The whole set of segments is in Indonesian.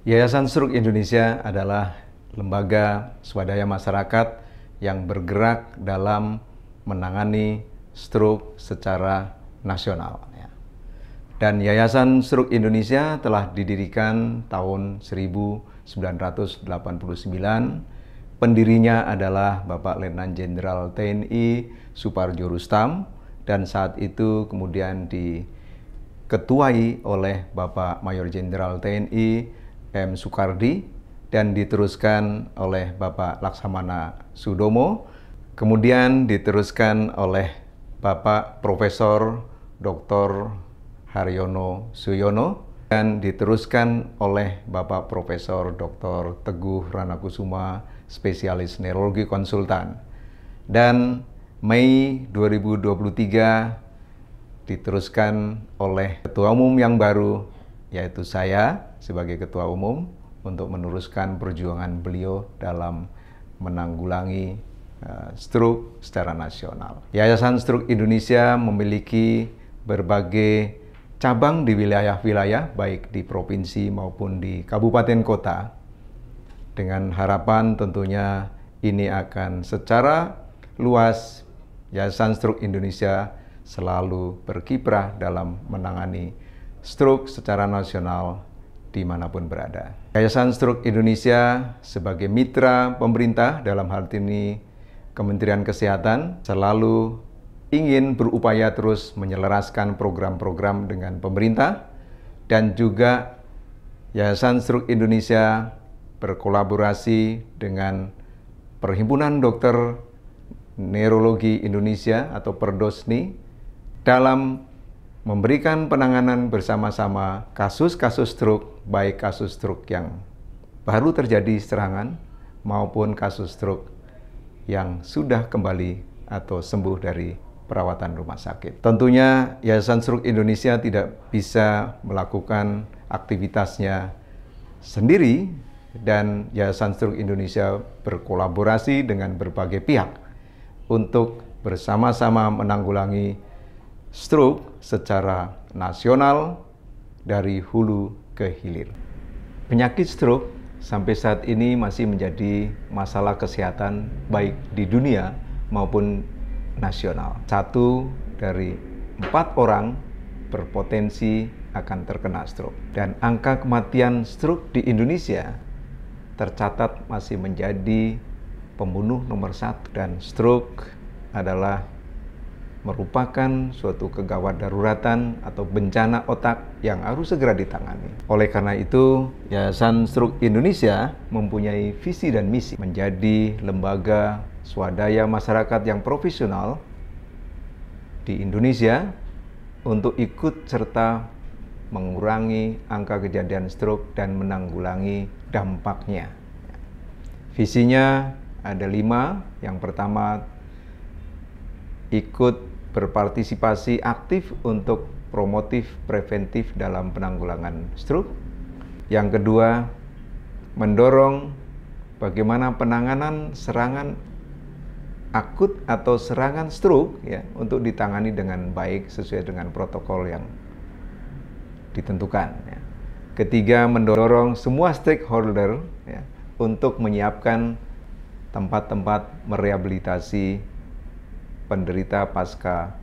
Yayasan Stroke Indonesia adalah lembaga swadaya masyarakat yang bergerak dalam menangani stroke secara nasional. Dan Yayasan Stroke Indonesia telah didirikan tahun 1989. Pendirinya adalah Bapak Letnan Jenderal TNI Supardjo Rustam, dan saat itu kemudian diketuai oleh Bapak Mayor Jenderal TNI M. Soekardi dan diteruskan oleh Bapak Laksamana Sudomo, kemudian diteruskan oleh Bapak Profesor Dr. Haryono Suyono dan diteruskan oleh Bapak Profesor Dr. Teguh Ranakusuma, spesialis neurologi konsultan. Dan Mei 2023 diteruskan oleh Ketua Umum yang baru, yaitu saya sebagai Ketua Umum, untuk meneruskan perjuangan beliau dalam menanggulangi stroke secara nasional. Yayasan Stroke Indonesia memiliki berbagai cabang di wilayah-wilayah, baik di provinsi maupun di kabupaten kota, dengan harapan tentunya ini akan secara luas Yayasan Stroke Indonesia selalu berkiprah dalam menangani stroke secara nasional dimanapun berada. Yayasan Stroke Indonesia sebagai mitra pemerintah, dalam hal ini Kementerian Kesehatan, selalu ingin berupaya terus menyelaraskan program-program dengan pemerintah, dan juga Yayasan Stroke Indonesia berkolaborasi dengan Perhimpunan Dokter Neurologi Indonesia atau Perdosni dalam memberikan penanganan bersama-sama kasus-kasus stroke, baik kasus stroke yang baru terjadi serangan maupun kasus stroke yang sudah kembali atau sembuh dari perawatan rumah sakit. Tentunya Yayasan Stroke Indonesia tidak bisa melakukan aktivitasnya sendiri, dan Yayasan Stroke Indonesia berkolaborasi dengan berbagai pihak untuk bersama-sama menanggulangi stroke secara nasional dari hulu ke hilir. Penyakit stroke sampai saat ini masih menjadi masalah kesehatan baik di dunia maupun nasional. 1 dari 4 orang berpotensi akan terkena stroke. Dan angka kematian stroke di Indonesia tercatat masih menjadi pembunuh nomor 1. Dan stroke adalah merupakan suatu kegawat daruratan atau bencana otak yang harus segera ditangani. Oleh karena itu, Yayasan Stroke Indonesia mempunyai visi dan misi menjadi lembaga swadaya masyarakat yang profesional di Indonesia untuk ikut serta mengurangi angka kejadian stroke dan menanggulangi dampaknya. Visinya ada 5. Yang pertama, ikut berpartisipasi aktif untuk promotif preventif dalam penanggulangan stroke. Yang kedua, mendorong bagaimana penanganan serangan akut atau serangan stroke untuk ditangani dengan baik sesuai dengan protokol yang ditentukan. Ketiga, mendorong semua stakeholder untuk menyiapkan tempat-tempat merehabilitasi penderita pasca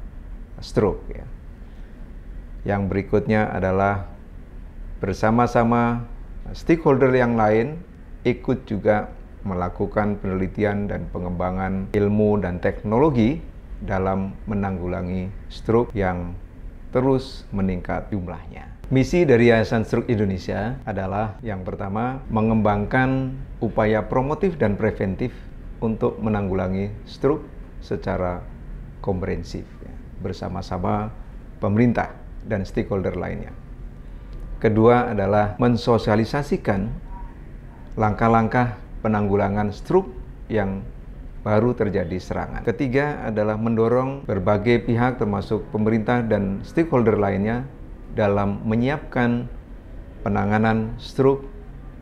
stroke. Yang berikutnya adalah bersama-sama stakeholder yang lain ikut juga melakukan penelitian dan pengembangan ilmu dan teknologi dalam menanggulangi stroke yang terus meningkat jumlahnya. Misi dari Yayasan Stroke Indonesia adalah yang pertama, mengembangkan upaya promotif dan preventif untuk menanggulangi stroke secara komprehensif bersama-sama pemerintah dan stakeholder lainnya. Kedua adalah mensosialisasikan langkah-langkah penanggulangan stroke yang baru terjadi serangan. Ketiga adalah mendorong berbagai pihak termasuk pemerintah dan stakeholder lainnya dalam menyiapkan penanganan stroke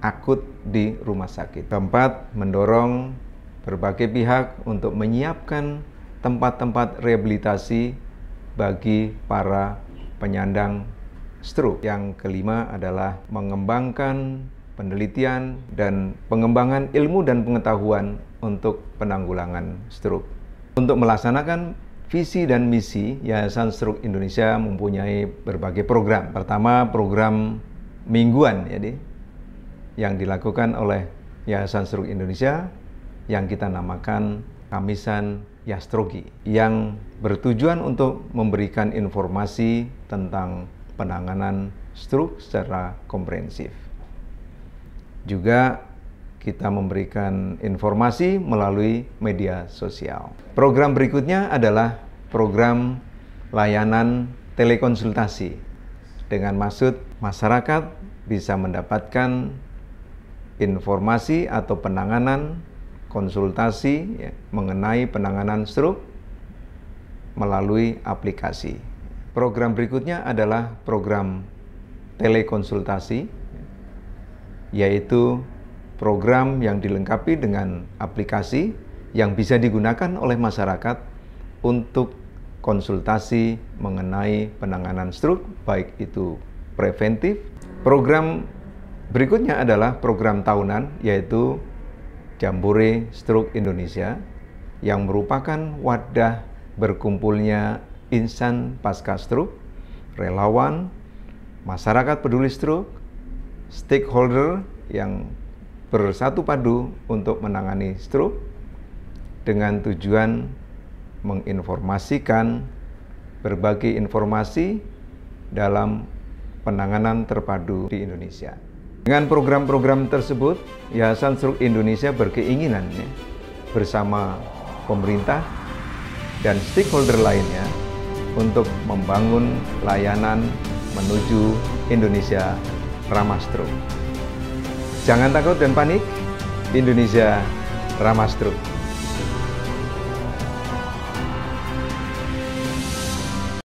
akut di rumah sakit. Keempat, mendorong berbagai pihak untuk menyiapkan tempat-tempat rehabilitasi bagi para penyandang stroke. Yang kelima adalah mengembangkan penelitian, dan pengembangan ilmu dan pengetahuan untuk penanggulangan stroke. Untuk melaksanakan visi dan misi, Yayasan Stroke Indonesia mempunyai berbagai program. Pertama, program mingguan jadi yang dilakukan oleh Yayasan Stroke Indonesia yang kita namakan Kamisan Yastrogi, yang bertujuan untuk memberikan informasi tentang penanganan stroke secara komprehensif. Juga kita memberikan informasi melalui media sosial. Program berikutnya adalah program layanan telekonsultasi, dengan maksud masyarakat bisa mendapatkan informasi atau penanganan konsultasi mengenai penanganan stroke melalui aplikasi. Program berikutnya adalah program telekonsultasi, yaitu program yang dilengkapi dengan aplikasi yang bisa digunakan oleh masyarakat untuk konsultasi mengenai penanganan stroke, baik itu preventif. Program berikutnya adalah program tahunan, yaitu Jambore Stroke Indonesia, yang merupakan wadah berkumpulnya insan pasca stroke, relawan, masyarakat peduli stroke, stakeholder yang bersatu padu untuk menangani stroke dengan tujuan menginformasikan berbagai informasi dalam penanganan terpadu di Indonesia. Dengan program-program tersebut, Yayasan Stroke Indonesia berkeinginan bersama pemerintah dan stakeholder lainnya untuk membangun layanan menuju Indonesia ramah stroke. Jangan takut dan panik, Indonesia ramah stroke.